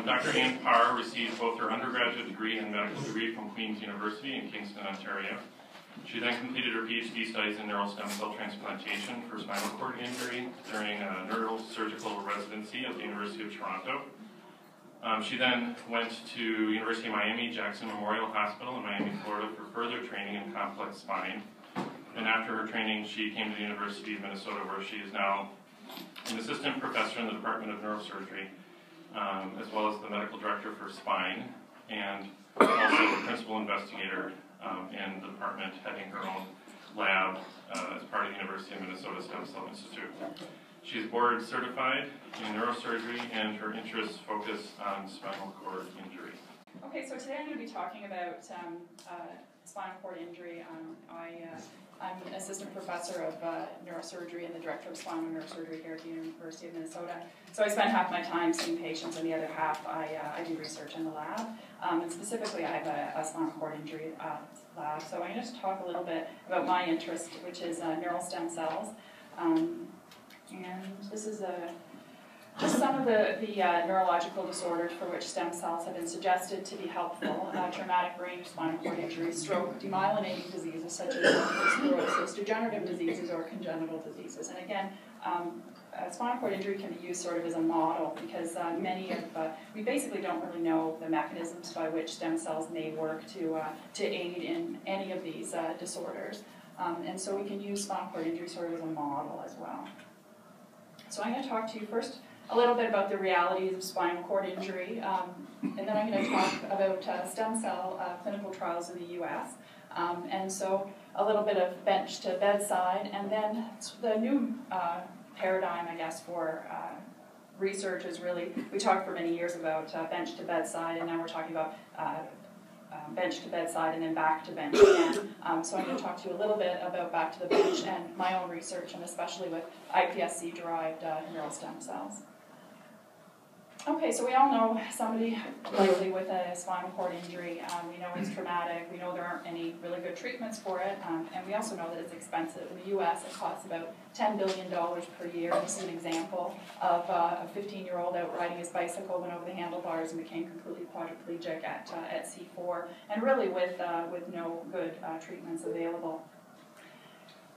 Dr. Parr received both her undergraduate degree and medical degree from Queen's University in Kingston, Ontario. She then completed her PhD studies in neural stem cell transplantation for spinal cord injury during a neurosurgical residency at the University of Toronto. She then went to University of Miami, Jackson Memorial Hospital in Miami, Florida for further training in complex spine. And after her training, she came to the University of Minnesota, where she is now an assistant professor in the Department of Neurosurgery, as well as the medical director for spine, and also a principal investigator in the department, heading her own lab as part of the University of Minnesota Stem Cell Institute. She's board certified in neurosurgery, and her interests focus on spinal cord injury. Okay, so today I'm going to be talking about spinal cord injury. I'm an assistant professor of neurosurgery and the director of spinal neurosurgery here at the University of Minnesota. So I spend half my time seeing patients, and the other half I do research in the lab. And specifically, I have a spinal cord injury lab. So I'm going to talk a little bit about my interest, which is neural stem cells. And this is just some of the neurological disorders for which stem cells have been suggested to be helpful. Traumatic brain, spinal cord injury, stroke, demyelinating diseases such as multiple sclerosis, degenerative diseases, or congenital diseases. And again, spinal cord injury can be used sort of as a model because we basically don't really know the mechanisms by which stem cells may work to aid in any of these disorders. And so we can use spinal cord injury sort of as a model as well. So I'm going to talk to you first a little bit about the realities of spinal cord injury, and then I'm going to talk about stem cell clinical trials in the U.S., and so a little bit of bench to bedside, and then the new paradigm, I guess, for research is really, we talked for many years about bench to bedside, and now we're talking about bench to bedside and then back to bench again. So I'm going to talk to you a little bit about back to the bench and my own research, and especially with iPSC-derived neural stem cells. Okay, so we all know somebody likely with a spinal cord injury. We know it's traumatic. We know there aren't any really good treatments for it, and we also know that it's expensive. In the U.S., it costs about $10 billion per year. This is an example of a 15-year-old out riding his bicycle, went over the handlebars, and became completely quadriplegic at C4, and really with no good treatments available.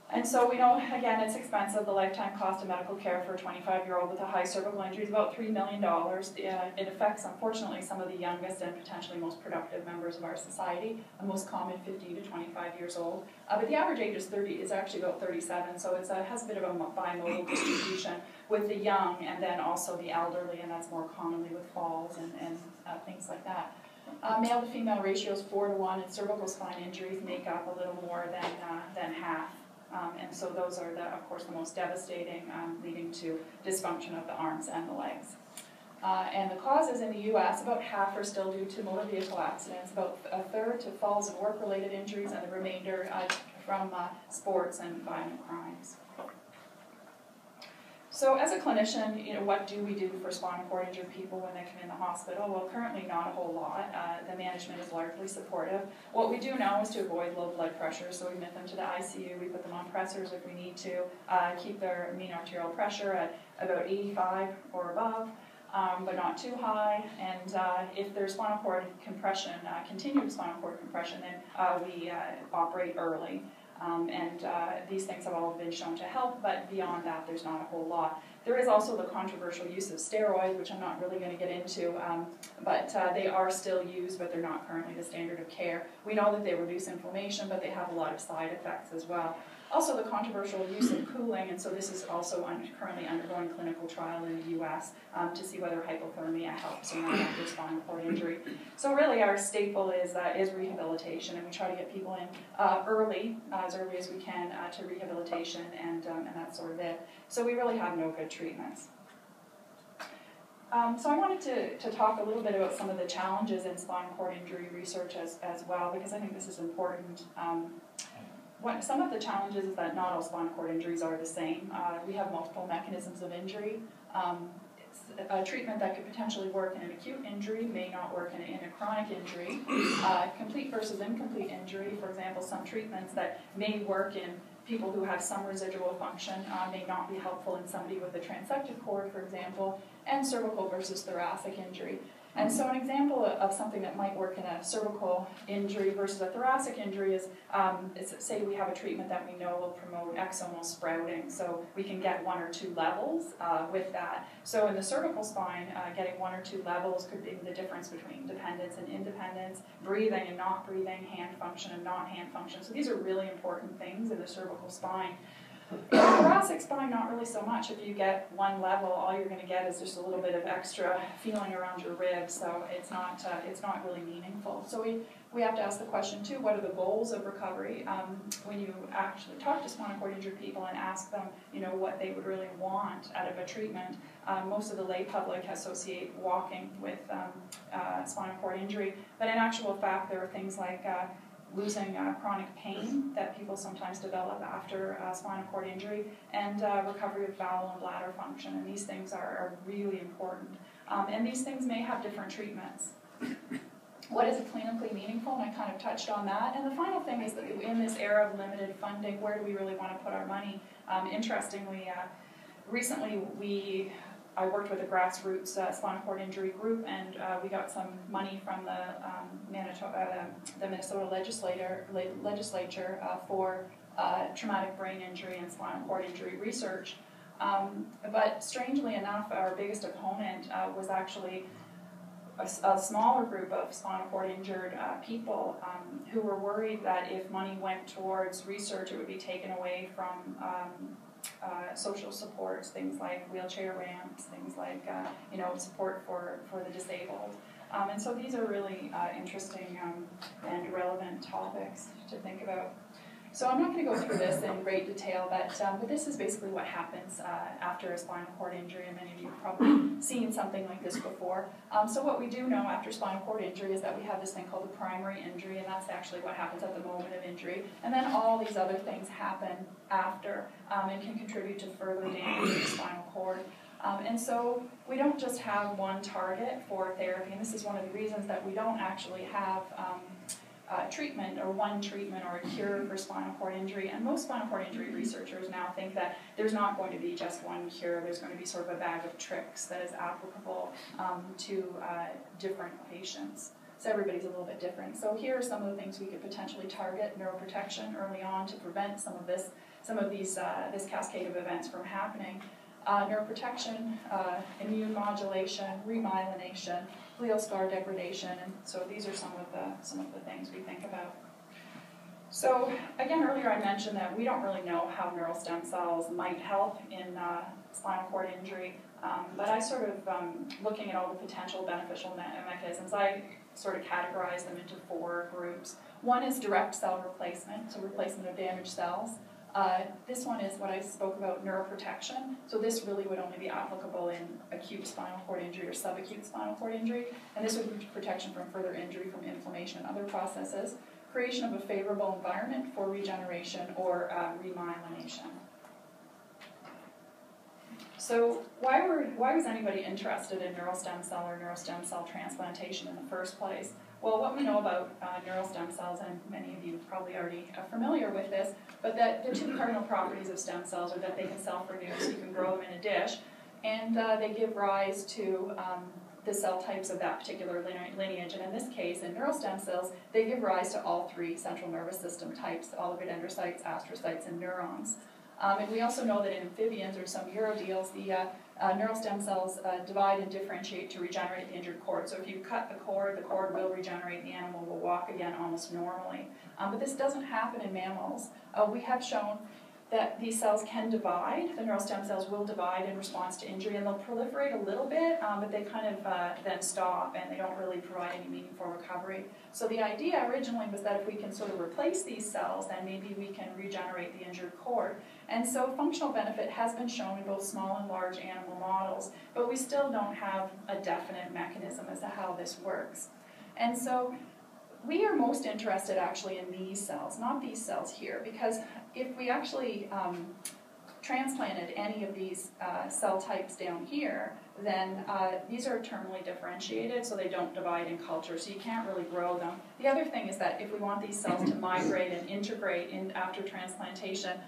And so we know, again, it's expensive. The lifetime cost of medical care for a 25-year-old with a high cervical injury is about $3 million. It affects, unfortunately, some of the youngest and potentially most productive members of our society, the most common 15 to 25 years old. But the average age is actually about 37, so it has a bit of a bimodal distribution with the young and then also the elderly, and that's more commonly with falls and things like that. Male to female ratio is 4 to 1, and cervical spine injuries make up a little more than half. And so those are, of course, the most devastating, leading to dysfunction of the arms and the legs. And the causes in the U.S., about half are still due to motor vehicle accidents, about a third to falls and work-related injuries, and the remainder from sports and violent crimes. So as a clinician, what do we do for spinal cord injured people when they come in the hospital? Well, currently not a whole lot. The management is largely supportive. What we do know is to avoid low blood pressure, so we admit them to the ICU, we put them on pressors if we need to, keep their mean arterial pressure at about 85 or above, but not too high, and if there's spinal cord compression, continued spinal cord compression, then we operate early. These things have all been shown to help, but beyond that, there's not a whole lot. There is also the controversial use of steroids, which I'm not really going to get into, but they are still used, but they're not currently the standard of care. We know that they reduce inflammation, but they have a lot of side effects as well. Also, the controversial use of cooling, and so this is also currently undergoing clinical trial in the U.S. To see whether hypothermia helps or not after spinal cord injury. So really, our staple is rehabilitation, and we try to get people in as early as we can to rehabilitation, and that's sort of it. So we really have no good treatments. So I wanted to talk a little bit about some of the challenges in spinal cord injury research as well, because I think this is important. Some of the challenges is that not all spinal cord injuries are the same. We have multiple mechanisms of injury. A treatment that could potentially work in an acute injury may not work in a chronic injury. Complete versus incomplete injury, for example, some treatments that may work in people who have some residual function may not be helpful in somebody with a transected cord, for example. and cervical versus thoracic injury. And so an example of something that might work in a cervical injury versus a thoracic injury is say we have a treatment that we know will promote axonal sprouting, so we can get 1 or 2 levels with that. So in the cervical spine, getting 1 or 2 levels could be the difference between dependence and independence, breathing and not breathing, hand function and not hand function. So these are really important things in the cervical spine. In the thoracic spine, not really so much. If you get 1 level, all you're going to get is just a little bit of extra feeling around your ribs, so it's not really meaningful. So we have to ask the question too, what are the goals of recovery? When you actually talk to spinal cord injured people and ask them, what they would really want out of a treatment, most of the lay public associate walking with spinal cord injury, but in actual fact, there are things like losing chronic pain that people sometimes develop after spinal cord injury, and recovery of bowel and bladder function, and these things are really important. And these things may have different treatments. What is clinically meaningful? And I kind of touched on that. And the final thing is that in this era of limited funding, where do we really want to put our money? Interestingly, recently I worked with a grassroots spinal cord injury group, and we got some money from the Minnesota legislature for traumatic brain injury and spinal cord injury research. But strangely enough, our biggest opponent was actually a smaller group of spinal cord injured people who were worried that if money went towards research, it would be taken away from social supports, things like wheelchair ramps, things like support for the disabled. And so these are really interesting and relevant topics to think about. So I'm not going to go through this in great detail, but this is basically what happens after a spinal cord injury, and many of you have probably seen something like this before. So what we do know after spinal cord injury is that we have this thing called the primary injury, and that's actually what happens at the moment of injury. And then all these other things happen after and can contribute to further damage to the spinal cord. And so we don't just have one target for therapy, and this is one of the reasons that we don't actually have treatment or one treatment or a cure for spinal cord injury. And most spinal cord injury researchers now think that there's not going to be just one cure. There's going to be sort of a bag of tricks that is applicable to different patients. So everybody's a little bit different. So here are some of the things we could potentially target: neuroprotection early on to prevent some of this cascade of events from happening. Neuroprotection, immune modulation, remyelination, glial scar degradation, and so these are some of the things we think about. So again, earlier I mentioned that we don't really know how neural stem cells might help in spinal cord injury, but I sort of, looking at all the potential beneficial mechanisms, I sort of categorize them into 4 groups. One is direct cell replacement, so replacement of damaged cells. This one is what I spoke about, neuroprotection. So this really would only be applicable in acute spinal cord injury or subacute spinal cord injury. And this would be protection from further injury from inflammation and other processes. Creation of a favorable environment for regeneration or remyelination. So why was anybody interested in neural stem cell or neural stem cell transplantation in the first place? Well, what we know about neural stem cells, and many of you probably already are familiar with this, but that the 2 cardinal properties of stem cells are that they can self-renew, so you can grow them in a dish, and they give rise to the cell types of that particular lineage. And in this case, in neural stem cells, they give rise to all 3 central nervous system types: oligodendrocytes, astrocytes, and neurons. And we also know that in amphibians or some urodeals, the neural stem cells divide and differentiate to regenerate the injured cord. So if you cut the cord will regenerate, the animal will walk again almost normally. But this doesn't happen in mammals. We have shown that these cells can divide. The neural stem cells will divide in response to injury, and they'll proliferate a little bit, but they kind of then stop, and they don't really provide any meaningful recovery. So the idea originally was that if we can sort of replace these cells, then maybe we can regenerate the injured cord. And so functional benefit has been shown in both small and large animal models, but we still don't have a definite mechanism as to how this works. And so we are most interested actually in these cells, not these cells here, because if we actually transplanted any of these cell types down here, then these are terminally differentiated, so they don't divide in culture, so you can't really grow them. The other thing is that if we want these cells to migrate and integrate in after transplantation,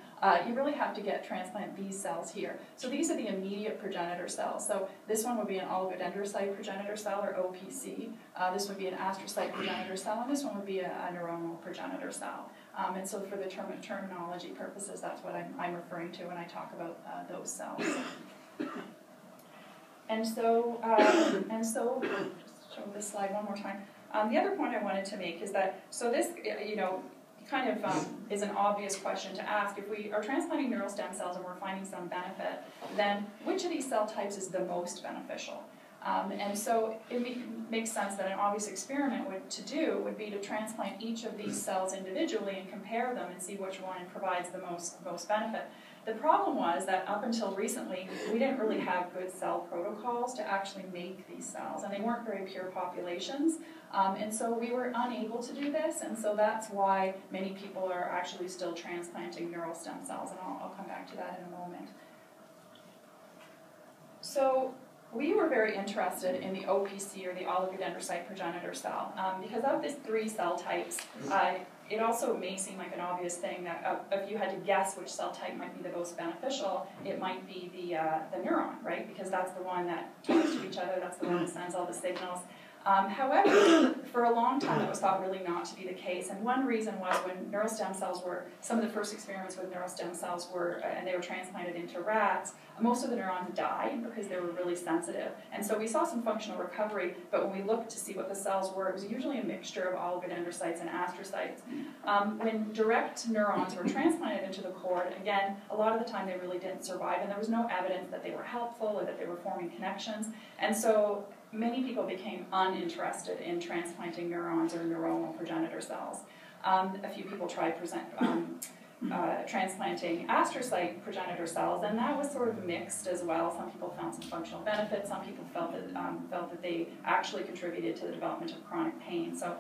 you really have to transplant these cells here. So these are the immediate progenitor cells. So this one would be an oligodendrocyte progenitor cell, or OPC. This would be an astrocyte progenitor cell, and this one would be a neuronal progenitor cell. And so for the terminology purposes, that's what I'm referring to when I talk about those cells. And so just show this slide one more time. The other point I wanted to make is that, so this, kind of is an obvious question to ask. If we are transplanting neural stem cells and we're finding some benefit, then which of these cell types is the most beneficial? And so it makes sense that an obvious experiment would be to transplant each of these cells individually and compare them and see which one provides the most benefit. The problem was that up until recently, we didn't really have good cell protocols to actually make these cells, and they weren't very pure populations. And so we were unable to do this, and so that's why many people are actually still transplanting neural stem cells, and I'll come back to that in a moment. So we were very interested in the OPC, or the oligodendrocyte progenitor cell, because of these 3 cell types. It also may seem like an obvious thing that if you had to guess which cell type might be the most beneficial, it might be the neuron, right? Because that's the one that talks to each other, that's the one that sends all the signals. However, for a long time it was thought really not to be the case, and one reason was when neural stem cells some of the first experiments with neural stem cells and they were transplanted into rats, most of the neurons died because they were really sensitive. And so we saw some functional recovery, but when we looked to see what the cells were, it was usually a mixture of oligodendrocytes and astrocytes. When direct neurons were transplanted into the cord, again, a lot of the time they really didn't survive, and there was no evidence that they were helpful or that they were forming connections. And so many people became uninterested in transplanting neurons or neuronal progenitor cells. A few people tried transplanting astrocyte progenitor cells, and that was sort of mixed as well. Some people found some functional benefits. Some people felt that they actually contributed to the development of chronic pain. So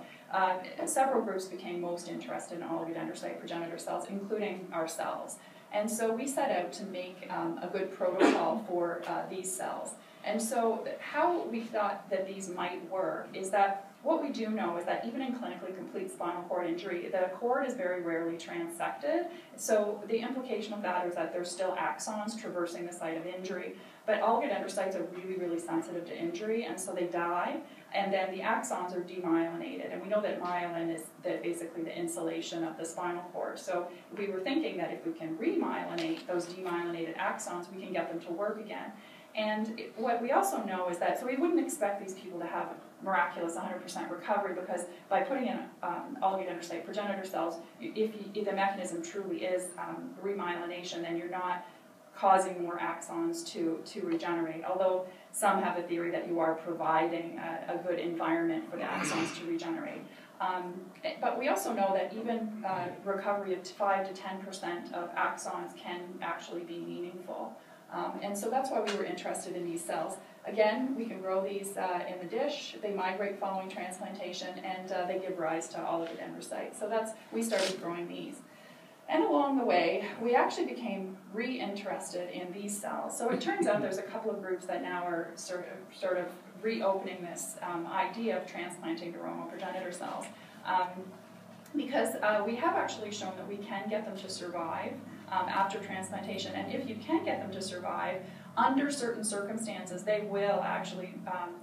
several groups became most interested in oligodendrocyte progenitor cells, including ourselves. And so we set out to make a good protocol for these cells. And so how we thought that these might work is that what we do know is that even in clinically complete spinal cord injury, the cord is very rarely transected. So the implication of that is that there's still axons traversing the site of injury. But oligodendrocytes are really, really sensitive to injury, and so they die. And then the axons are demyelinated. And we know that myelin is basically the insulation of the spinal cord. So we were thinking that if we can remyelinate those demyelinated axons, we can get them to work again. And what we also know is that, so we wouldn't expect these people to have miraculous 100% recovery, because by putting in oligodendrocyte progenitor cells, if the mechanism truly is remyelination, then you're not causing more axons to regenerate, although some have a theory that you are providing a good environment for the axons to regenerate. But we also know that even recovery of 5 to 10% of axons can actually be meaningful. And so that's why we were interested in these cells. Again, we can grow these in the dish. They migrate following transplantation, and they give rise to oligodendrocytes. So we started growing these. And along the way, we actually became re-interested in these cells. So it turns out there's a couple of groups that now are sort of reopening this idea of transplanting neuronal progenitor cells. Because we have actually shown that we can get them to survive after transplantation, and if you can get them to survive, under certain circumstances, they will actually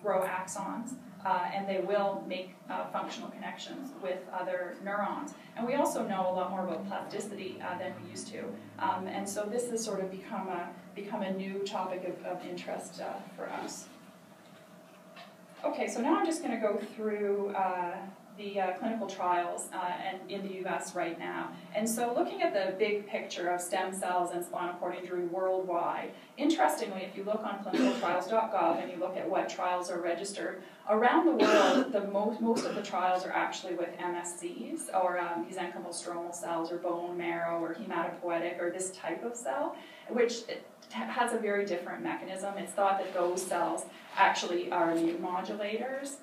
grow axons, and they will make functional connections with other neurons. And we also know a lot more about plasticity than we used to, and so this has sort of become a new topic of interest for us. Okay, so now I'm just going to go through the clinical trials and in the U.S. right now. And so looking at the big picture of stem cells and spinal cord injury worldwide, interestingly, if you look on clinicaltrials.gov and you look at what trials are registered, around the world, most of the trials are actually with MSCs, or mesenchymal stromal cells, or bone marrow, or hematopoietic, or this type of cell, which has a very different mechanism. It's thought that those cells actually are immune modulators.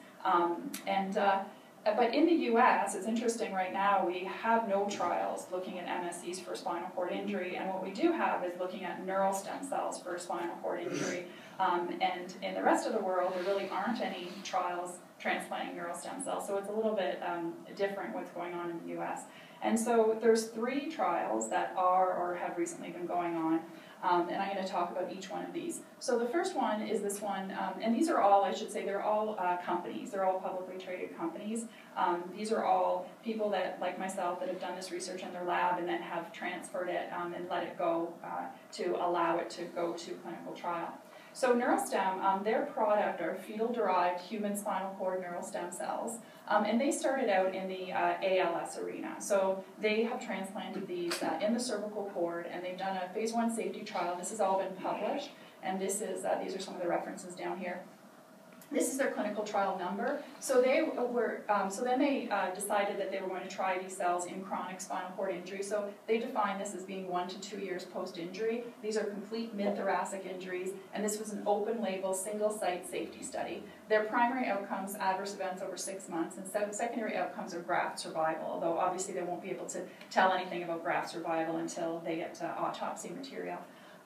But in the US, it's interesting right now, we have no trials looking at MSCs for spinal cord injury, and what we do have is looking at neural stem cells for spinal cord injury. And in the rest of the world, there really aren't any trials transplanting neural stem cells, so it's a little bit different what's going on in the US. And so there's 3 trials that are or have recently been going on, and I'm going to talk about each one of these. So the first one is this one, and these are all, I should say, they're all companies. They're all publicly traded companies. These are all people that, like myself, that have done this research in their lab and then have transferred it and let it go to allow it to go to clinical trial. So Neurostem, their product are fetal-derived human spinal cord neural stem cells, and they started out in the ALS arena. So they have transplanted these in the cervical cord, and they've done a phase 1 safety trial. This has all been published, and this is these are some of the references down here. This is their clinical trial number. So they were, then they decided that they were going to try these cells in chronic spinal cord injury. So they define this as being 1 to 2 years post-injury. These are complete mid-thoracic injuries, and this was an open-label, single-site safety study. Their primary outcomes, adverse events over 6 months, and secondary outcomes are graft survival, although obviously they won't be able to tell anything about graft survival until they get autopsy material.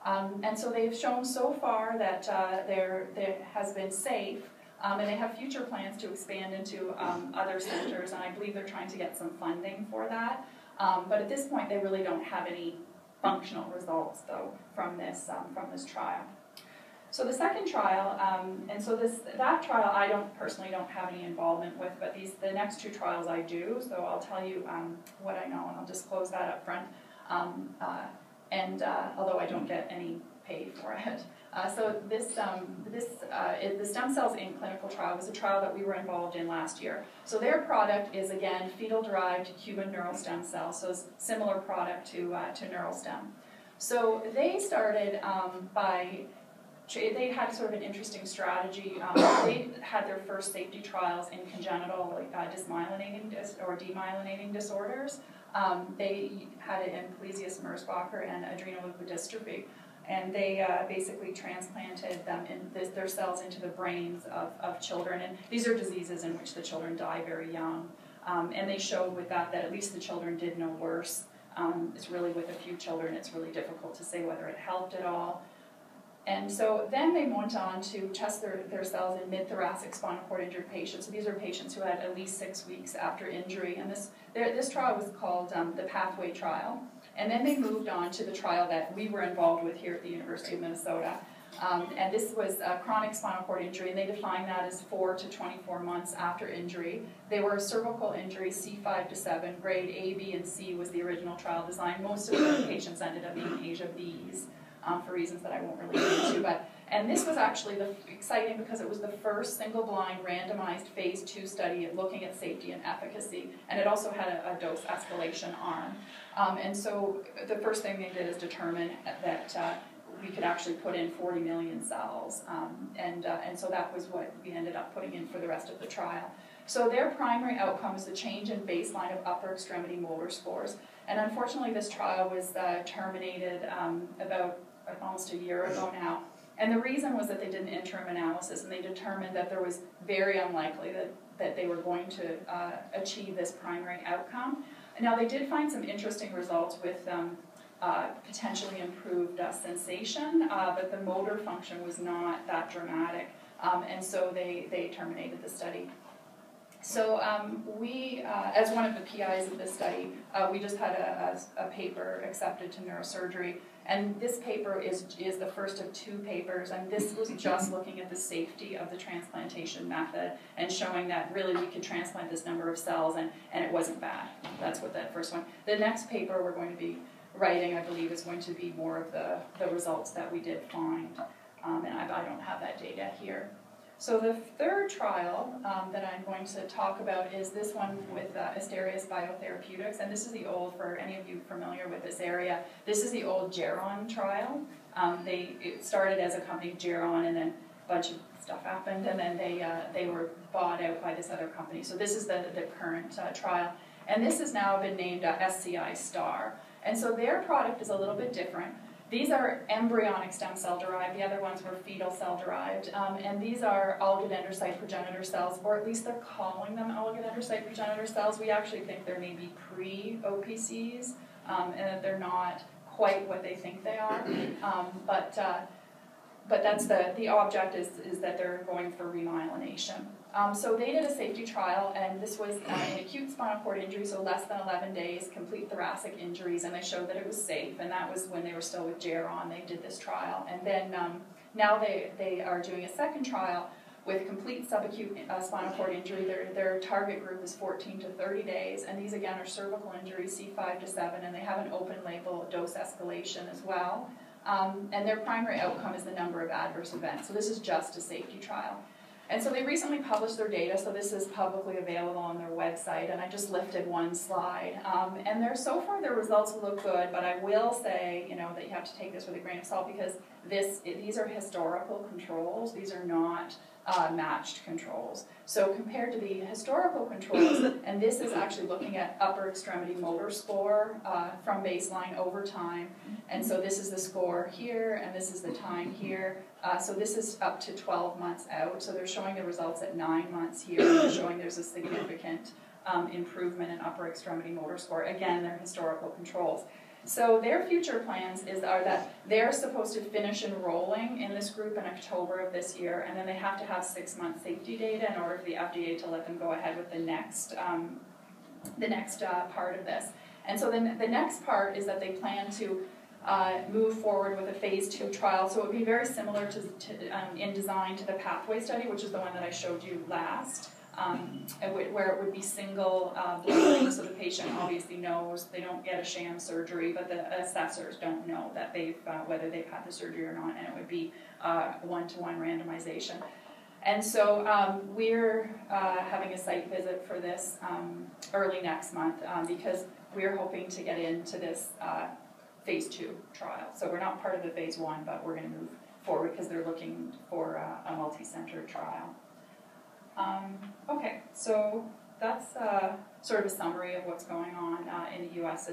And so they've shown so far that there has been safe, and they have future plans to expand into other centers, and I believe they're trying to get some funding for that. But at this point, they really don't have any functional results, though, from this trial. So the second trial, and so that trial I personally don't have any involvement with, but the next 2 trials I do. So I'll tell you what I know, and I'll disclose that up front. Although I don't get any pay for it. The stem cells in clinical trial was a trial that we were involved in last year. So their product is, again, fetal-derived human neural stem cells, so it's a similar product to Neurostem. So they started they had sort of an interesting strategy. They had their first safety trials in congenital demyelinating disorders. They had it in Pelizaeus-Merzbacher and adrenoleukodystrophy. And they basically transplanted their cells into the brains of children. And these are diseases in which the children die very young. And they showed with that at least the children did no worse. It's really with a few children, it's really difficult to say whether it helped at all. And so then they went on to test their cells in mid-thoracic spinal cord injured patients. So these are patients who had at least 6 weeks after injury. And this trial was called the Pathway Trial. And then they moved on to the trial that we were involved with here at the University of Minnesota. And this was chronic spinal cord injury, and they defined that as 4 to 24 months after injury. They were cervical injuries, C5 to 7, grade A, B, and C was the original trial design. Most of the patients ended up being Asia Bs for reasons that I won't really get into. And this was actually exciting because it was the first single-blind randomized phase 2 study looking at safety and efficacy, and it also had a dose escalation arm. And so the first thing they did is determine that we could actually put in 40 million cells, and so that was what we ended up putting in for the rest of the trial. So their primary outcome is the change in baseline of upper extremity motor scores, and unfortunately this trial was terminated about almost a year ago now. And the reason was that they did an interim analysis, and they determined that there was very unlikely that they were going to achieve this primary outcome. Now, they did find some interesting results with potentially improved sensation, but the motor function was not that dramatic, and so they terminated the study. So we, as one of the PIs of this study, we just had a paper accepted to Neurosurgery, and this paper is the first of 2 papers, and this was just looking at the safety of the transplantation method and showing that really we could transplant this number of cells and it wasn't bad. That's what that first one. The next paper we're going to be writing, I believe, is going to be more of the results that we did find, and I don't have that data here. So the third trial that I'm going to talk about is this one with Asterias Biotherapeutics, and this is the old, for any of you familiar with this area, this is the old Geron trial. It started as a company, Geron, and then a bunch of stuff happened, and then they were bought out by this other company. So this is the current trial, and this has now been named SCI STAR. And so their product is a little bit different. These are embryonic stem cell derived, the other ones were fetal cell derived, and these are oligodendrocyte progenitor cells, or at least they're calling them oligodendrocyte progenitor cells. We actually think they're maybe pre-OPCs, and that they're not quite what they think they are, but that's the object is that they're going for remyelination. So they did a safety trial, and this was an acute spinal cord injury, so less than 11 days, complete thoracic injuries, and they showed that it was safe, and that was when they were still with Neuron. They did this trial, and then now they are doing a second trial with complete subacute spinal cord injury. Their target group is 14 to 30 days, and these again are cervical injuries, C5 to 7, and they have an open label dose escalation as well. And their primary outcome is the number of adverse events. So this is just a safety trial. And so they recently published their data, so this is publicly available on their website, and I just lifted one slide. And so far their results look good, but I will say, that you have to take this with a grain of salt because these are historical controls. These are not matched controls. So compared to the historical controls, and this is actually looking at upper extremity motor score from baseline over time. And so this is the score here, and this is the time here. So this is up to 12 months out. So they're showing the results at 9 months here. They're showing there's a significant improvement in upper extremity motor score. Again, they're historical controls. So their future plans are that they're supposed to finish enrolling in this group in October of this year, and then they have to have 6-month safety data in order for the FDA to let them go ahead with the next part of this. And so then the next part is that they plan to move forward with a phase 2 trial. So it would be very similar in design to the pathway study, which is the one that I showed you last. Where it would be single bleeding, so the patient obviously knows they don't get a sham surgery, but the assessors don't know that whether they've had the surgery or not, and it would be one-to-one randomization. And so we're having a site visit for this early next month because we're hoping to get into this phase 2 trial. So we're not part of the phase 1, but we're going to move forward because they're looking for a multi-center trial. Okay, so that's sort of a summary of what's going on in the U.S.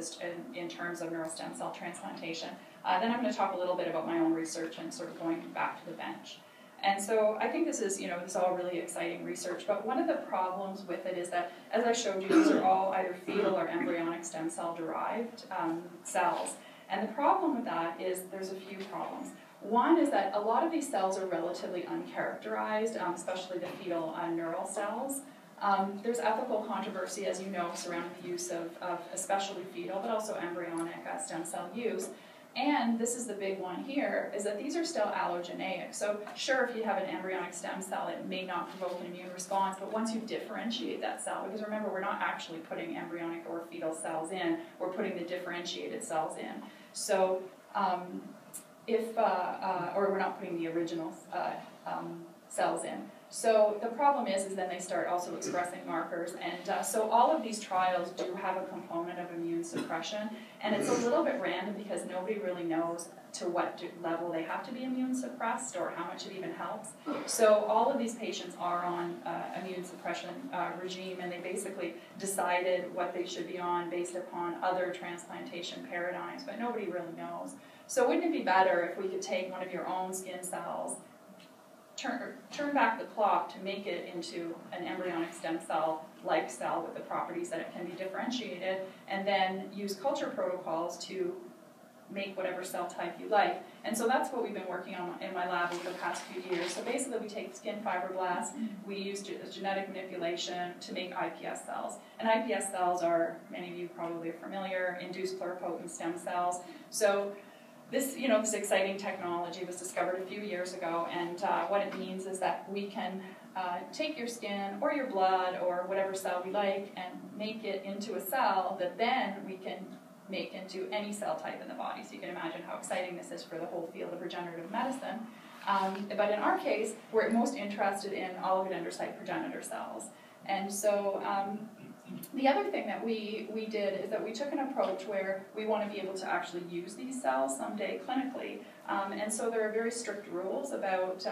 in terms of neural stem cell transplantation. Then I'm going to talk a little bit about my own research and sort of going back to the bench. And so I think this is all really exciting research, but one of the problems with it is that, as I showed you, these are all either fetal or embryonic stem cell derived cells. And the problem with that is there's a few problems. One is that a lot of these cells are relatively uncharacterized, especially the fetal neural cells. There's ethical controversy, as you know, surrounding the use of especially fetal, but also embryonic stem cell use. And this is the big one here, is that these are still allogeneic. So sure, if you have an embryonic stem cell, it may not provoke an immune response, but once you differentiate that cell, because remember, we're not actually putting embryonic or fetal cells in, we're putting the differentiated cells in. So or we're not putting the original cells in. So the problem is then they start also expressing markers, and so all of these trials do have a component of immune suppression, and it's a little bit random because nobody really knows to what level they have to be immune suppressed or how much it even helps. So all of these patients are on immune suppression regime, and they basically decided what they should be on based upon other transplantation paradigms, but nobody really knows. So wouldn't it be better if we could take one of your own skin cells, turn back the clock to make it into an embryonic stem cell-like cell with the properties that it can be differentiated, and then use culture protocols to make whatever cell type you like. And so that's what we've been working on in my lab over the past few years. So basically we take skin fibroblasts, we use genetic manipulation to make iPS cells. And iPS cells are, many of you probably are familiar, induced pluripotent stem cells. So this, this exciting technology was discovered a few years ago, and what it means is that we can take your skin or your blood or whatever cell we like and make it into a cell that then we can make into any cell type in the body. So you can imagine how exciting this is for the whole field of regenerative medicine. But in our case, we're most interested in oligodendrocyte progenitor cells. And so the other thing that we did is that we took an approach where we want to be able to actually use these cells someday clinically. And so there are very strict rules about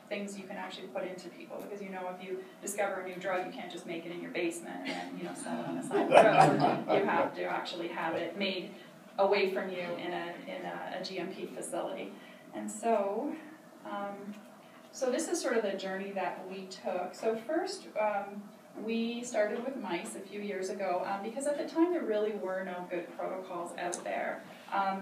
things you can actually put into people, because if you discover a new drug, you can't just make it in your basement and sell it on the side of the road. You have to actually have it made away from you in a GMP facility. And so, so this is sort of the journey that we took. So first, we started with mice a few years ago because at the time there really were no good protocols out there.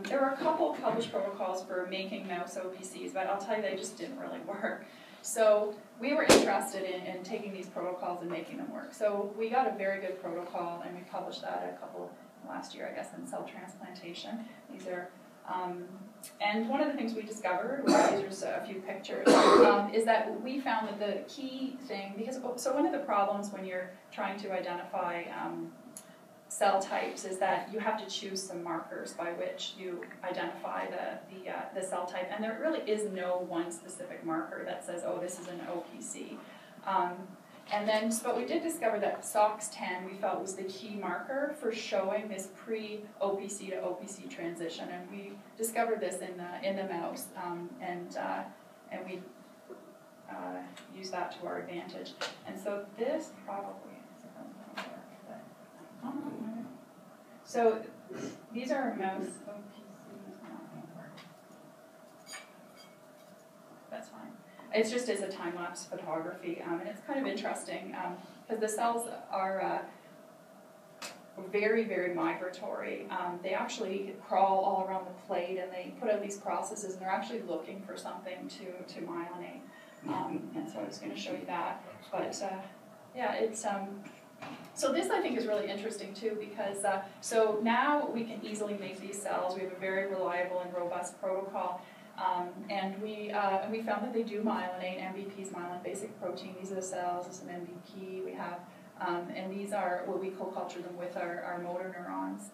There were a couple published protocols for making mouse OPCs, but I'll tell you, they just didn't really work. So we were interested in taking these protocols and making them work. So we got a very good protocol, and we published that last year, I guess, in Cell Transplantation. These are, and one of the things we discovered, these are just a few pictures, is that we found that the key thing, because, so one of the problems when you're trying to identify cell types is that you have to choose some markers by which you identify the cell type, and there really is no one specific marker that says, oh, this is an OPC. And then, but we did discover that SOX10 we felt was the key marker for showing this pre-OPC to OPC transition, and we discovered this in the mouse, and we used that to our advantage. And so this probably. So these are mouse OPCs. That's fine. It's just as a time-lapse photography, and it's kind of interesting because the cells are very, very migratory. They actually crawl all around the plate, and they put out these processes, and they're actually looking for something to myelinate. And so I was going to show you that, but yeah, it's. So this, I think, is really interesting, too, because so now we can easily make these cells. We have a very reliable and robust protocol, and we found that they do myelinate. MVP is myelin basic protein. These are the cells. This is an MVP we have, and these are what we co-culture them with our motor neurons,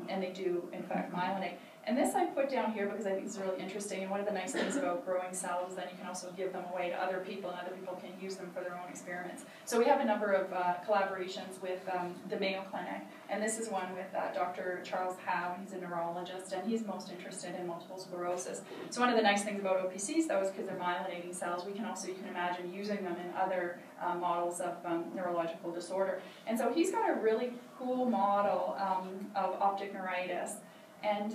and they do, in fact, myelinate. And this I put down here because I think it's really interesting, and one of the nice things about growing cells is that you can also give them away to other people, and other people can use them for their own experiments. So we have a number of collaborations with the Mayo Clinic, and this is one with Dr. Charles Howe. He's a neurologist, and he's most interested in multiple sclerosis. So one of the nice things about OPCs, though, is because they're myelinating cells, we can also, you can imagine, using them in other models of neurological disorder. And so he's got a really cool model of optic neuritis. And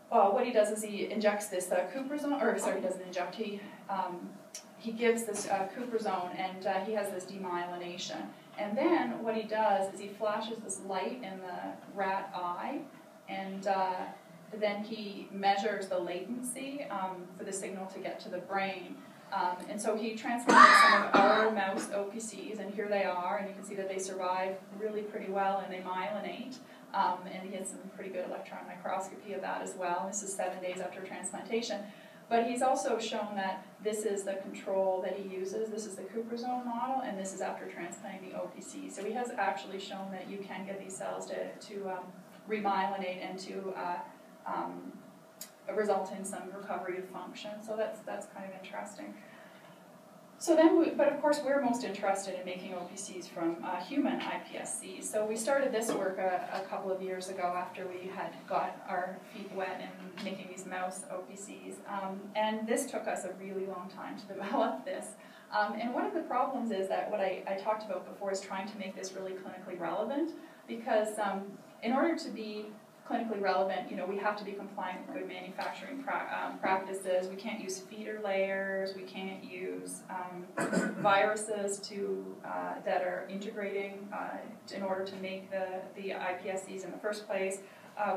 what he does is he injects this cuprizone, or sorry, he doesn't inject, he gives this cuprizone, and he has this demyelination. And then what he does is he flashes this light in the rat eye, and then he measures the latency for the signal to get to the brain. And so he transplanted some of our mouse OPCs, and here they are, and you can see that they survive really pretty well, and they myelinate. And he has some pretty good electron microscopy of that as well. This is 7 days after transplantation. But he's also shown that this is the control that he uses. This is the cuprizone model, and this is after transplanting the OPC. So he has actually shown that you can get these cells to remyelinate and to result in some recovery of function. So that's kind of interesting. So then, but of course, we're most interested in making OPCs from human iPSCs. So we started this work a couple of years ago after we had got our feet wet in making these mouse OPCs. And this took us a really long time to develop this. And one of the problems is that what I talked about before is trying to make this really clinically relevant, because in order to be clinically relevant, we have to be compliant with good manufacturing practices. We can't use feeder layers. We can't use viruses that are integrating in order to make the iPSCs in the first place.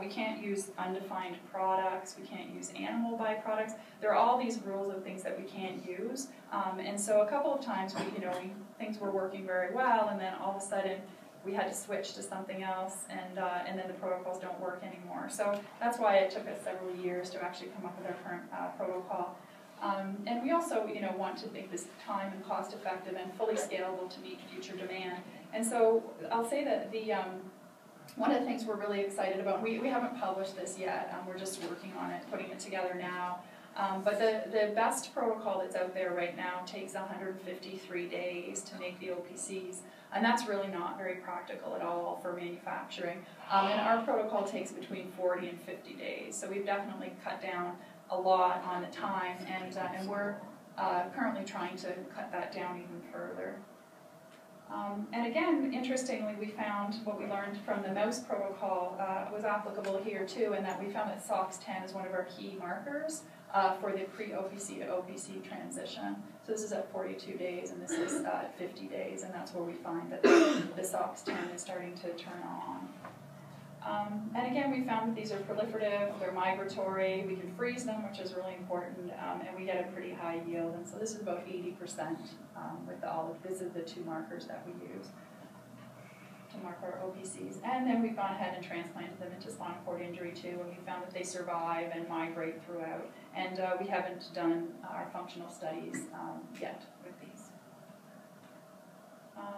We can't use undefined products. We can't use animal byproducts. There are all these rules of things that we can't use. And so a couple of times things were working very well, and then all of a sudden we had to switch to something else, and then the protocols don't work anymore. So that's why it took us several years to actually come up with our current protocol. And we also, want to make this time and cost effective and fully scalable to meet future demand. And so I'll say that one of the things we're really excited about, we haven't published this yet, we're just working on it, putting it together now. But the best protocol that's out there right now takes 153 days to make the OPCs. And that's really not very practical at all for manufacturing. And our protocol takes between 40 and 50 days. So we've definitely cut down a lot on the time, and we're currently trying to cut that down even further. And again, interestingly, we found what we learned from the mouse protocol was applicable here too, in that we found that SOX10 is one of our key markers for the pre-OPC to OPC transition. So this is at 42 days, and this is at 50 days, and that's where we find that the SOX10 is starting to turn on. And again, we found that these are proliferative, they're migratory, we can freeze them, which is really important, and we get a pretty high yield. And so this is about 80% with the olive. This is the two markers that we use to mark our OPCs. And then we've gone ahead and transplanted them into spinal cord injury too, and we found that they survive and migrate throughout. And we haven't done our functional studies yet with these.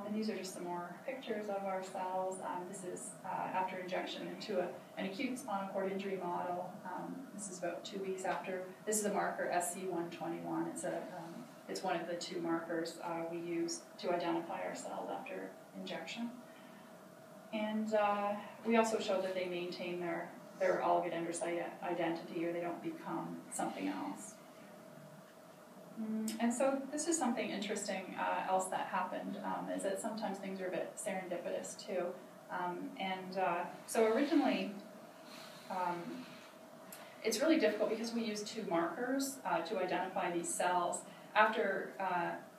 And these are just some more pictures of our cells. This is after injection into an acute spinal cord injury model. This is about 2 weeks after. This is a marker SC121. It's one of the two markers we use to identify our cells after injection. And we also showed that they maintain their oligodendrocyte identity, or they don't become something else. And so this is something interesting else that happened, is that sometimes things are a bit serendipitous too. So originally, it's really difficult because we use two markers to identify these cells. After,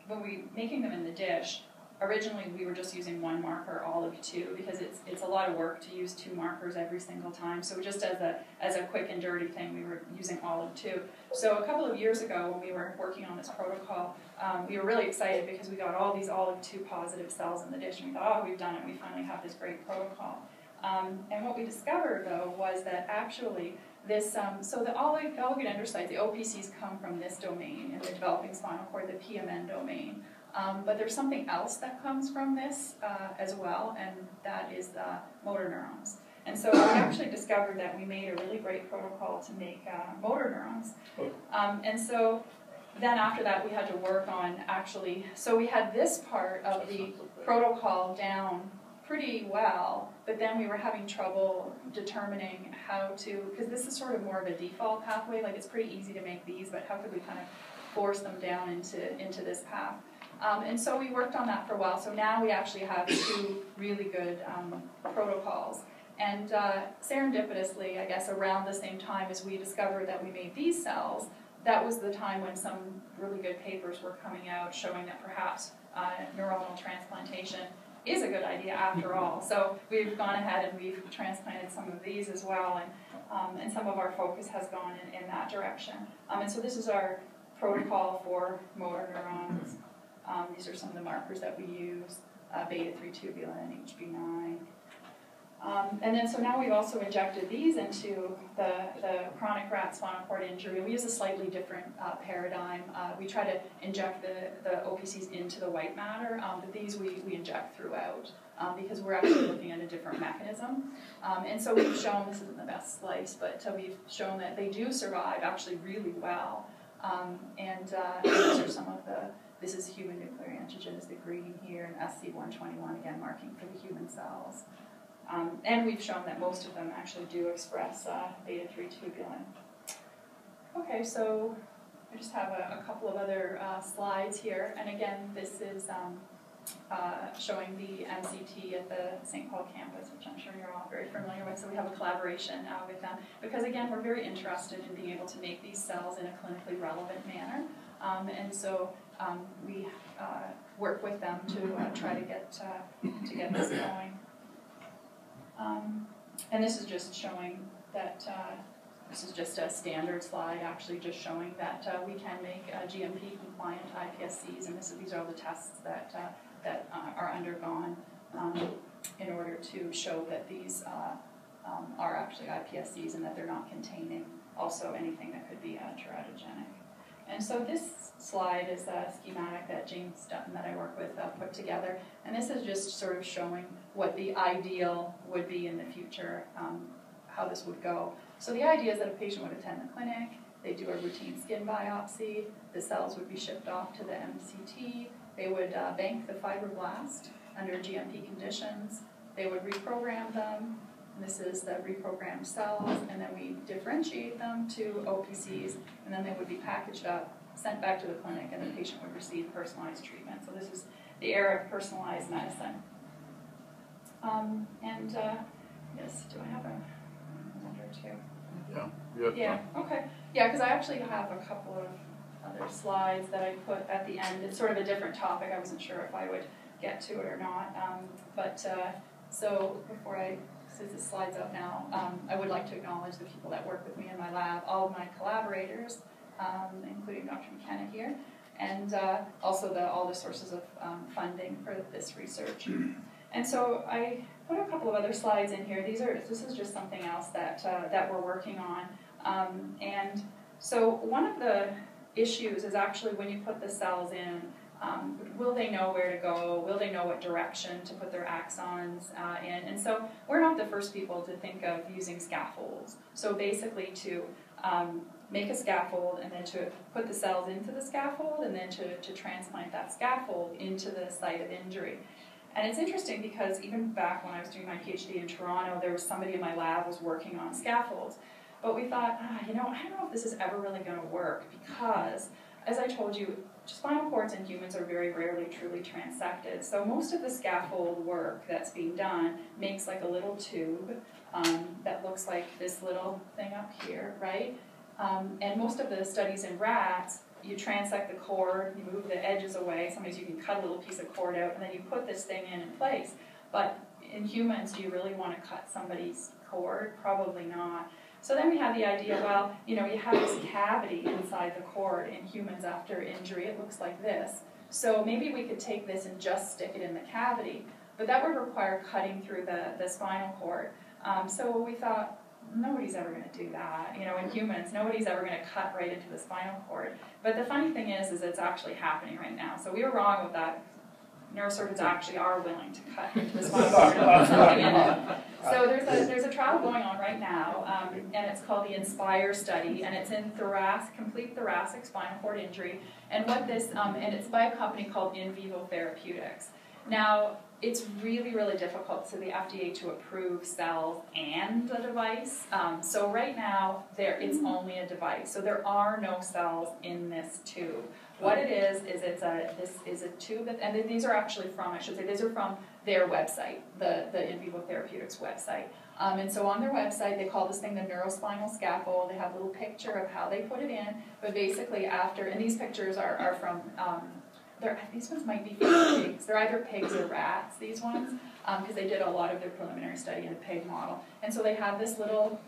when we making them in the dish, originally we were just using one marker, all of two, because it's a lot of work to use two markers every single time. So just as a quick and dirty thing, we were using all of two. So a couple of years ago, when we were working on this protocol, we were really excited because we got all these olive 2 positive cells in the dish, and we thought, oh, we've done it, we finally have this great protocol. And what we discovered, though, was that actually this, so the oligodendrocytes, the OPCs, come from this domain in the developing spinal cord, the PMN domain. But there's something else that comes from this as well, and that is motor neurons. And so we actually discovered that we made a really great protocol to make motor neurons. And so then after that, we had to work on actually, so we had this part of the protocol down pretty well, but then we were having trouble determining how to, because this is sort of more of a default pathway, like it's pretty easy to make these, but how could we kind of force them down into this path? And so we worked on that for a while. So now we actually have 2 really good protocols. And serendipitously, I guess, around the same time as we discovered that we made these cells, that was the time when some really good papers were coming out showing that perhaps neuronal transplantation is a good idea after all. So we've gone ahead and we've transplanted some of these as well, and some of our focus has gone in that direction. And so this is our protocol for motor neurons. These are some of the markers that we use, beta-3-tubulin, HB9. And then so now we've also injected these into the chronic rat spinal cord injury. We use a slightly different paradigm. We try to inject the OPCs into the white matter, but these we inject throughout because we're actually looking at a different mechanism. And so we've shown, this isn't the best slice, but we've shown that they do survive actually really well. And these are some of this is human nuclear antigen is the green here, and SC121 again marking for the human cells. And we've shown that most of them actually do express beta-3-tubulin. Okay, so I just have a couple of other slides here. And again, this is showing the MCT at the St. Paul campus, which I'm sure you're all very familiar with. So we have a collaboration with them. Because again, we're very interested in being able to make these cells in a clinically relevant manner. And so we work with them to try to get this going. And this is just showing that, this is just a standard slide actually just showing that we can make GMP compliant iPSCs, and these are all the tests that are undergone in order to show that these are actually iPSCs and that they're not containing also anything that could be teratogenic. And so this slide is a schematic that James Dutton, that I work with, put together. And this is just sort of showing what the ideal would be in the future, how this would go. So the idea is that a patient would attend the clinic, they do a routine skin biopsy, the cells would be shipped off to the MCT, they would bank the fibroblast under GMP conditions, they would reprogram them. This is the reprogrammed cells, and then we differentiate them to OPCs, and then they would be packaged up, sent back to the clinic, and the patient would receive personalized treatment. So this is the era of personalized medicine. Yes, do I have a minute or two? Yeah, okay. Yeah, because I actually have a couple of other slides that I put at the end. It's sort of a different topic. I wasn't sure if I would get to it or not. So before since the slide's up now, I would like to acknowledge the people that work with me in my lab, all of my collaborators, including Dr. McKenna here, and also all the sources of funding for this research. And so I put a couple of other slides in here. This is just something else that we're working on. And so one of the issues is actually when you put the cells in, will they know where to go? Will they know what direction to put their axons in? And so we're not the first people to think of using scaffolds. So basically to make a scaffold and then to put the cells into the scaffold and then to transplant that scaffold into the site of injury. And it's interesting because even back when I was doing my PhD in Toronto, there was somebody in my lab was working on scaffolds. But we thought, I don't know if this is ever really going to work because, as I told you, spinal cords in humans are very rarely truly transected. So most of the scaffold work that's being done makes like a little tube that looks like this little thing up here, right? And most of the studies in rats, you transect the cord, you move the edges away, sometimes you can cut a little piece of cord out, and then you put this thing in place. But in humans, do you really want to cut somebody's cord? Probably not. So then we had the idea, well, you have this cavity inside the cord in humans after injury. It looks like this. So maybe we could take this and just stick it in the cavity, but that would require cutting through the spinal cord. So we thought, nobody's ever going to do that. In humans, nobody's ever going to cut right into the spinal cord. But the funny thing is it's actually happening right now. So we were wrong with that. Neurosurgeons actually are willing to cut into the spinal cord and put something in it. So there's a trial going on right now, and it's called the INSPIRE study, and it's in complete thoracic spinal cord injury. And what this, and it's by a company called In Vivo Therapeutics. Now, it's really, really difficult for the FDA to approve cells and a device. So right now, it's only a device. So there are no cells in this tube. What it is this is a tube, and these are actually these are from their website, the In Vivo Therapeutics website. And so on their website, they call this thing the neurospinal scaffold. They have a little picture of how they put it in, but basically and these pictures are from, these ones might be from pigs. They're either pigs or rats, these ones, because they did a lot of their preliminary study in a pig model. And so they have these little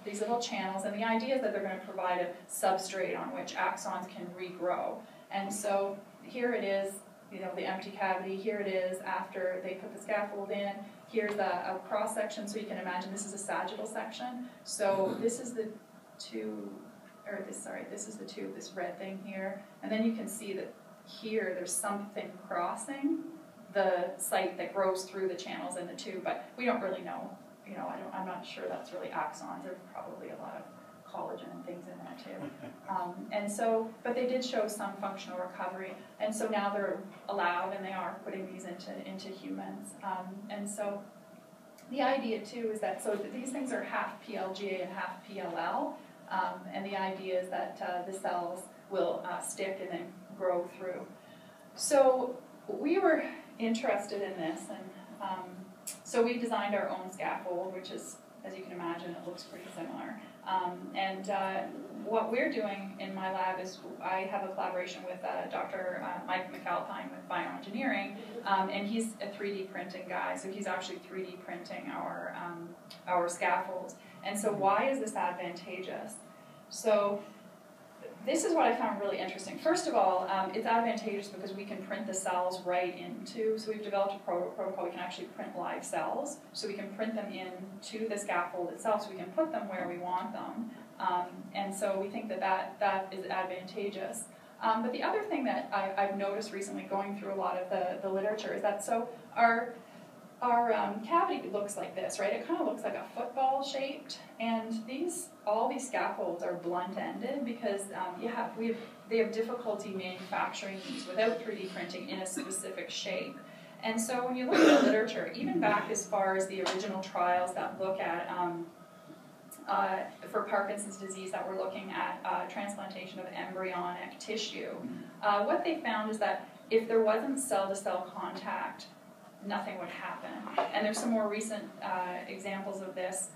channels, and the idea is that they're going to provide a substrate on which axons can regrow. And so here it is, the empty cavity. Here it is after they put the scaffold in. Here's a cross section, so you can imagine this is a sagittal section. So this is the tube, this is the tube, this red thing here. And then you can see that here there's something crossing the site that grows through the channels in the tube, but we don't really know. I'm not sure that's really axons. There's probably a lot of collagen and things in there too. But they did show some functional recovery, and so now they're allowed, and they are putting these into humans. And so the idea too is that these things are half PLGA and half PLL, and the idea is that the cells will stick and then grow through. So we were interested in this, and so we designed our own scaffold, which is, as you can imagine, it looks pretty similar. What we're doing in my lab is I have a collaboration with Dr. Mike McAlpine with bioengineering, and he's a 3D printing guy, so he's actually 3D printing our scaffolds. And so why is this advantageous? So this is what I found really interesting. First of all, it's advantageous because we can print the cells right into, so we've developed a protocol, we can actually print live cells, so we can print them into the scaffold itself, so we can put them where we want them. And so we think that is advantageous. But the other thing that I've noticed recently going through a lot of the literature is that our cavity looks like this, right? It kind of looks like a football shaped, and all these scaffolds are blunt-ended because they have difficulty manufacturing these without 3D printing in a specific shape. And so when you look at the literature, even back as far as the original trials that look at for Parkinson's disease that were looking at transplantation of embryonic tissue, what they found is that if there wasn't cell-to-cell contact, nothing would happen. And there's some more recent examples of this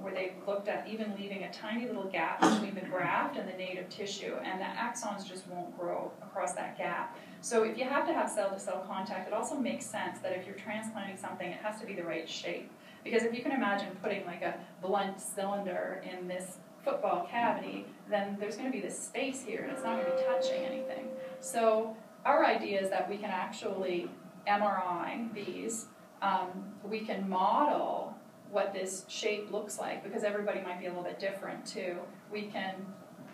where they've looked at even leaving a tiny little gap between the graft and the native tissue, and the axons just won't grow across that gap. So if you have to have cell-to-cell contact, it also makes sense that if you're transplanting something, it has to be the right shape. Because if you can imagine putting like a blunt cylinder in this football cavity, then there's going to be this space here, and it's not going to be touching anything. So our idea is that we can actually MRI these. We can model what this shape looks like, because everybody might be a little bit different too. We can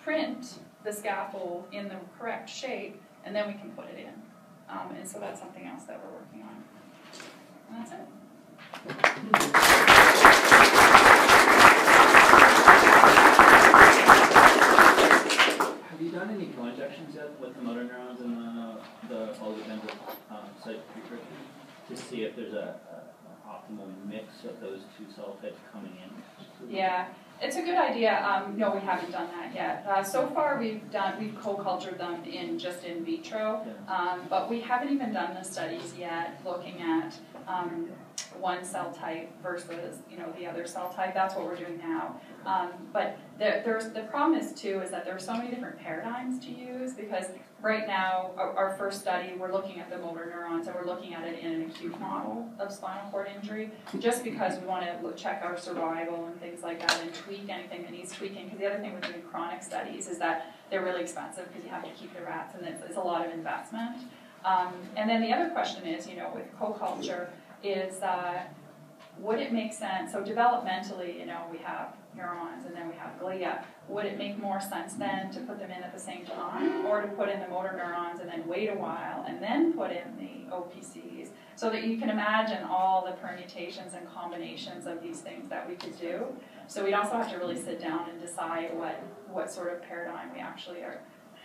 print the scaffold in the correct shape, and then we can put it in. And so that's something else that we're working on. And that's it. Have you done any co-injections yet with the motor neurons and the oligodendral site precursors to see if there's an optimal mix of those two cell types coming in? Yeah, it's a good idea. No, we haven't done that yet. So far, we've co-cultured them just in vitro, but we haven't even done the studies yet looking at one cell type versus the other cell type. That's what we're doing now. But the problem is that there are so many different paradigms to use, because right now our first study, we're looking at the motor neurons, and we're looking at it in an acute model of spinal cord injury, just because we want to check our survival and things like that and tweak anything that needs tweaking. Because the other thing with doing chronic studies is that they're really expensive, because you have to keep the rats, and it's a lot of investment. And then the other question is, with co-culture, is would it make sense, so developmentally, we have neurons and then we have glia. Would it make more sense then to put them in at the same time, or to put in the motor neurons and then wait a while and then put in the OPCs, so that you can imagine all the permutations and combinations of these things that we could do? So we'd also have to really sit down and decide what sort of paradigm we actually are,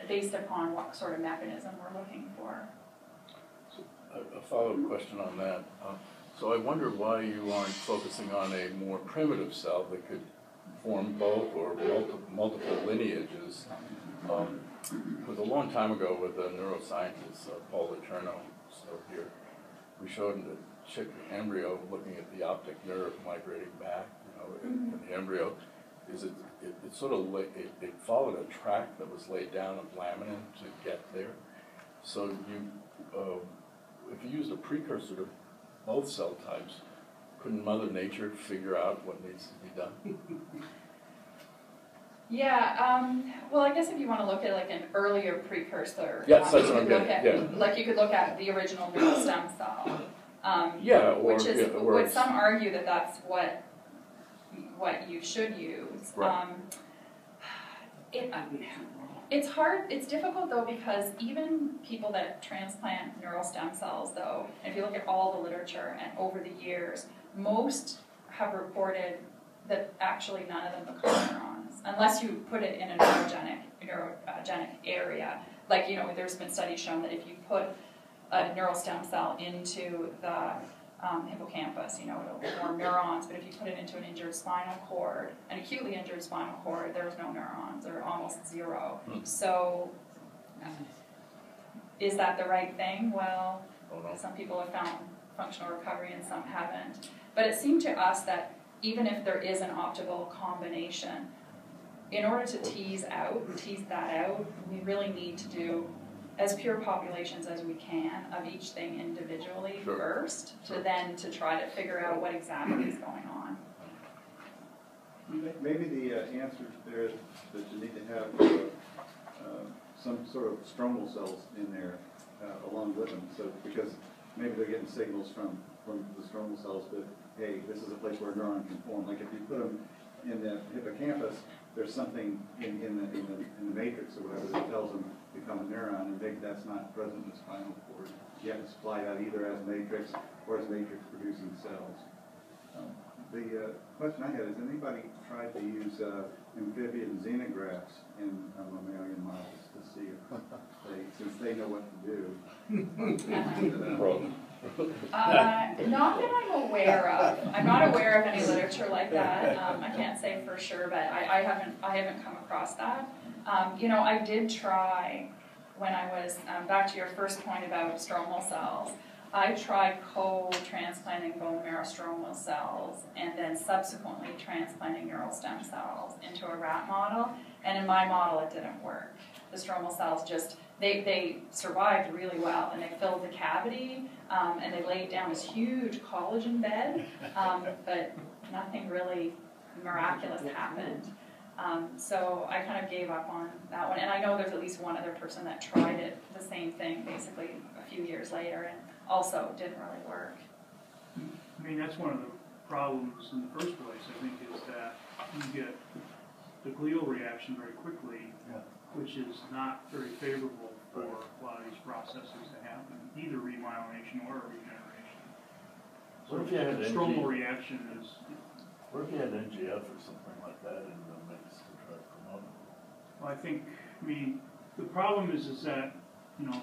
based upon what sort of mechanism we're looking for. A follow-up question on that. So I wonder why you aren't focusing on a more primitive cell that could form both or multiple lineages. It was a long time ago with a neuroscientist, Paul Letourneau, so here, we showed in the chick embryo looking at the optic nerve migrating back, in the embryo. It sort of it followed a track that was laid down of laminin to get there. So if you used a precursor to both cell types, couldn't Mother Nature figure out what needs to be done? Yeah, well, I guess if you want to look at like an earlier precursor, yes, that's what I'm getting. Like you could look at the original neural stem cell. Would some argue that that's what you should use? Right. It's hard, it's difficult though, because even people that transplant neural stem cells though, if you look at all the literature and over the years, most have reported that actually none of them become neurons, unless you put it in a neurogenic area. Like, there's been studies shown that if you put a neural stem cell into the hippocampus, it'll form neurons, but if you put it into an injured spinal cord, an acutely injured spinal cord, there's no neurons, or almost zero. So, is that the right thing? Well, some people have found functional recovery and some haven't. But it seemed to us that even if there is an optimal combination, in order to tease that out, we really need to do as pure populations as we can of each thing individually first, to try to figure out what exactly is going on. Maybe the answer there is that you need to have some sort of stromal cells in there along with them. So because maybe they're getting signals from the stromal cells that, hey, this is a place where a neuron can form. Like if you put them in the hippocampus, there's something in the matrix or whatever that tells them to become a neuron, and maybe that's not present in the spinal cord. You have to supply that either as matrix or as matrix-producing cells. The question I had is, anybody tried to use amphibian xenografts in mammalian models to see if since they know what to do? Not that I'm aware of. I'm not aware of any literature like that. I can't say for sure, but I haven't come across that. I did try when I was, back to your first point about stromal cells, I tried co-transplanting bone marrow stromal cells and then subsequently transplanting neural stem cells into a rat model, and in my model it didn't work. The stromal cells just, they survived really well, and they filled the cavity, and they laid down this huge collagen bed, but nothing really miraculous happened. So I kind of gave up on that one, and I know there's at least one other person that tried it, the same thing, basically a few years later, and also didn't really work. I mean, that's one of the problems in the first place, I think, is that you get the glial reaction very quickly, which is not very favorable for a lot of these processes to happen, either remyelination or regeneration. So What if you had the stromal reaction is... What if you had NGF or something like that in the mix to try to promote it? Well, I mean, the problem is that, you know,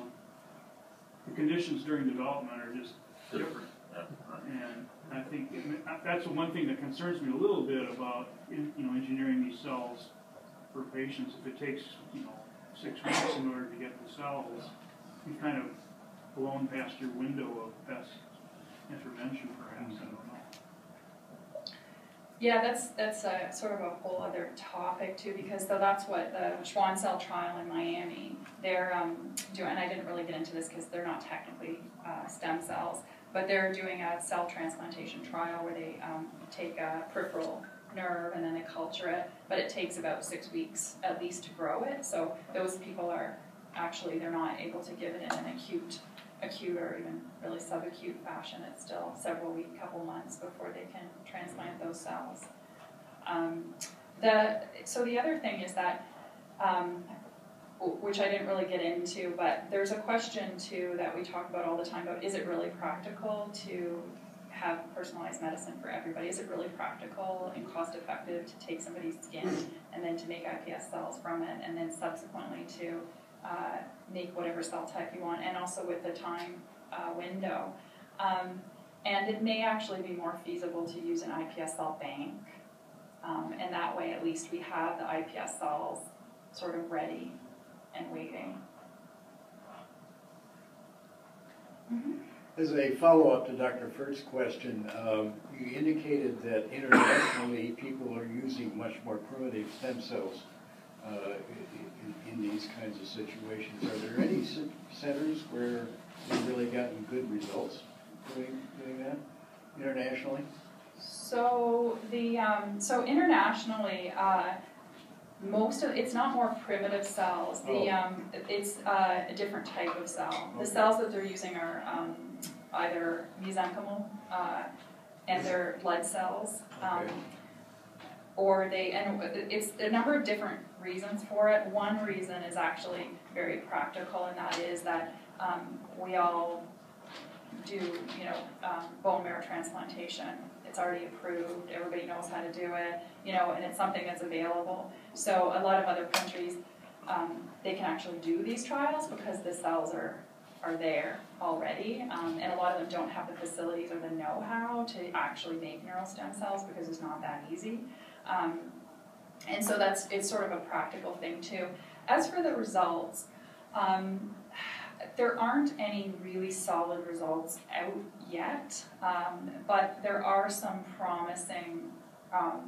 the conditions during development are just different. Yeah, right. And I think that's the one thing that concerns me a little bit about, you know, engineering these cells for patients. If it takes, you know, 6 weeks in order to get the cells, you've kind of blown past your window of best intervention, perhaps. I don't know. Yeah, that's a, sort of a whole other topic too, because though that's what the Schwann cell trial in Miami, they're doing, and I didn't really get into this because they're not technically stem cells, but they're doing a cell transplantation trial where they take a peripheral nerve and then they culture it, but it takes about 6 weeks at least to grow it. So those people are actually, they're not able to give it in an acute or even really subacute fashion. It's still several weeks, couple months before they can transplant those cells. So the other thing is that, which I didn't really get into, but there's a question too that we talk about all the time about, is it really practical to have personalized medicine for everybody? Is it really practical and cost effective to take somebody's skin and then to make iPS cells from it and then subsequently to make whatever cell type you want, and also with the time window. And it may actually be more feasible to use an iPS cell bank, and that way at least we have the iPS cells sort of ready and waiting. Mm-hmm. As a follow-up to Dr. Furt's question, you indicated that internationally people are using much more primitive stem cells in these kinds of situations. Are there any centers where they've really gotten good results doing that internationally? So so internationally, most of it's not more primitive cells. It's a different type of cell. The cells that they're using are either mesenchymal and they're blood cells, or it's a number of different reasons for it. One reason is actually very practical, and that is that we all do, bone marrow transplantation. It's already approved. Everybody knows how to do it, and it's something that's available. So a lot of other countries, they can actually do these trials because the cells are there already, and a lot of them don't have the facilities or the know-how to actually make neural stem cells because it's not that easy. And so it's sort of a practical thing too. As for the results, there aren't any really solid results out yet, but there are some promising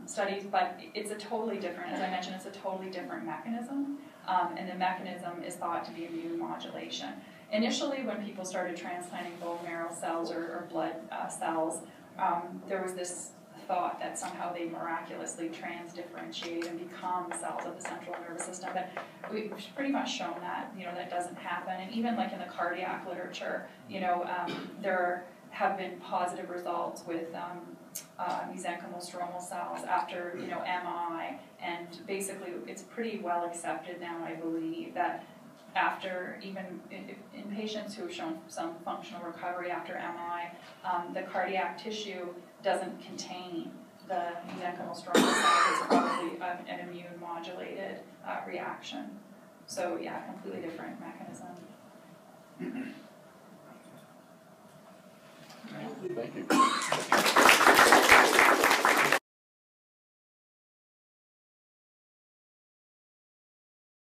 studies, but it's a totally different, as I mentioned, it's a totally different mechanism, and the mechanism is thought to be immune modulation. Initially, when people started transplanting bone marrow cells or blood cells, there was this thought that somehow they miraculously transdifferentiate and become cells of the central nervous system, but we've pretty much shown that that doesn't happen. And even like in the cardiac literature, there have been positive results with mesenchymal stromal cells after MI, and basically it's pretty well accepted now, I believe, that after even in patients who have shown some functional recovery after MI, the cardiac tissue doesn't contain the mesenchymal stromal cells. It's probably an immune modulated reaction. So yeah, completely different mechanism. Thank you.